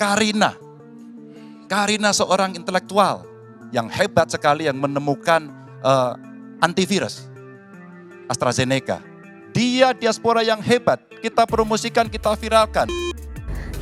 Karina. Karina seorang intelektual yang hebat sekali yang menemukan antivirus AstraZeneca. Dia diaspora yang hebat, kita promosikan, kita viralkan.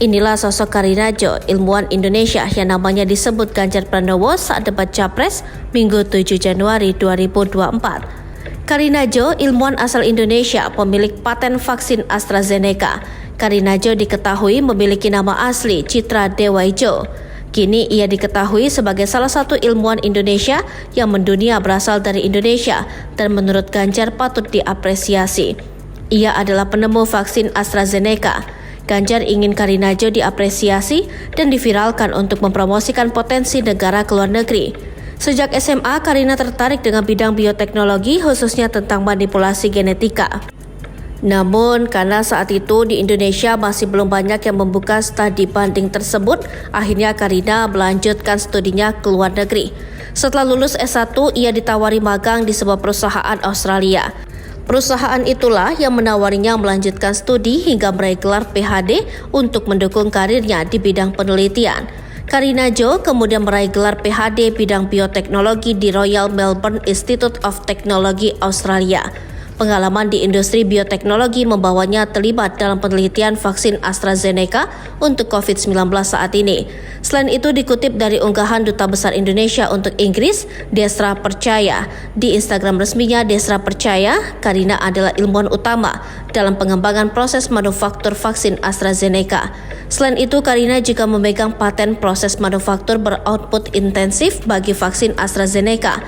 Inilah sosok Karina Jo, ilmuwan Indonesia yang namanya disebut Ganjar Pranowo saat debat Capres Minggu 7 Januari 2024. Karina Jo, ilmuwan asal Indonesia, pemilik paten vaksin AstraZeneca. Karina Jo diketahui memiliki nama asli Citra Dewaijo. Kini ia diketahui sebagai salah satu ilmuwan Indonesia yang mendunia berasal dari Indonesia dan menurut Ganjar patut diapresiasi. Ia adalah penemu vaksin AstraZeneca. Ganjar ingin Karina Jo diapresiasi dan diviralkan untuk mempromosikan potensi negara ke luar negeri. Sejak SMA, Karina tertarik dengan bidang bioteknologi khususnya tentang manipulasi genetika. Namun, karena saat itu di Indonesia masih belum banyak yang membuka studi banding tersebut, akhirnya Karina melanjutkan studinya ke luar negeri. Setelah lulus S1, ia ditawari magang di sebuah perusahaan Australia. Perusahaan itulah yang menawarinya melanjutkan studi hingga meraih gelar PhD untuk mendukung karirnya di bidang penelitian. Karina Jo kemudian meraih gelar PhD bidang bioteknologi di Royal Melbourne Institute of Technology Australia. Pengalaman di industri bioteknologi membawanya terlibat dalam penelitian vaksin AstraZeneca untuk COVID-19 saat ini. Selain itu dikutip dari unggahan Duta Besar Indonesia untuk Inggris, Desra Percaya. Di Instagram resminya Desra Percaya, Karina adalah ilmuwan utama dalam pengembangan proses manufaktur vaksin AstraZeneca. Selain itu, Karina juga memegang paten proses manufaktur beroutput intensif bagi vaksin AstraZeneca.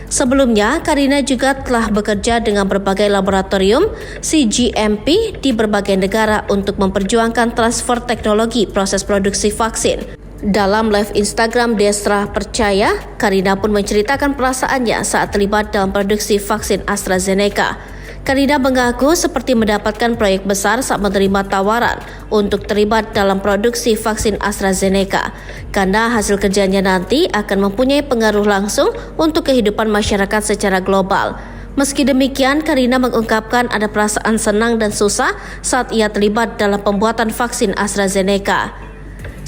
Sebelumnya, Karina juga telah bekerja dengan berbagai laboratorium CGMP di berbagai negara untuk memperjuangkan transfer teknologi proses produksi vaksin. Dalam live Instagram Desra Percaya, Karina pun menceritakan perasaannya saat terlibat dalam produksi vaksin AstraZeneca. Karina mengaku seperti mendapatkan proyek besar saat menerima tawaran untuk terlibat dalam produksi vaksin AstraZeneca, karena hasil kerjanya nanti akan mempunyai pengaruh langsung untuk kehidupan masyarakat secara global. Meski demikian, Karina mengungkapkan ada perasaan senang dan susah saat ia terlibat dalam pembuatan vaksin AstraZeneca.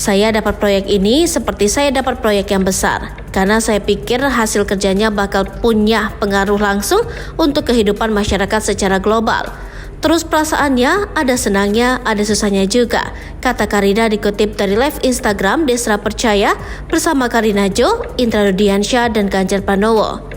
Saya dapat proyek ini seperti saya dapat proyek yang besar, karena saya pikir hasil kerjanya bakal punya pengaruh langsung untuk kehidupan masyarakat secara global. Terus perasaannya ada senangnya, ada susahnya juga, kata Karina dikutip dari live Instagram Desra Percaya bersama Karina Jo, Indra Rudiansyah, dan Ganjar Pranowo.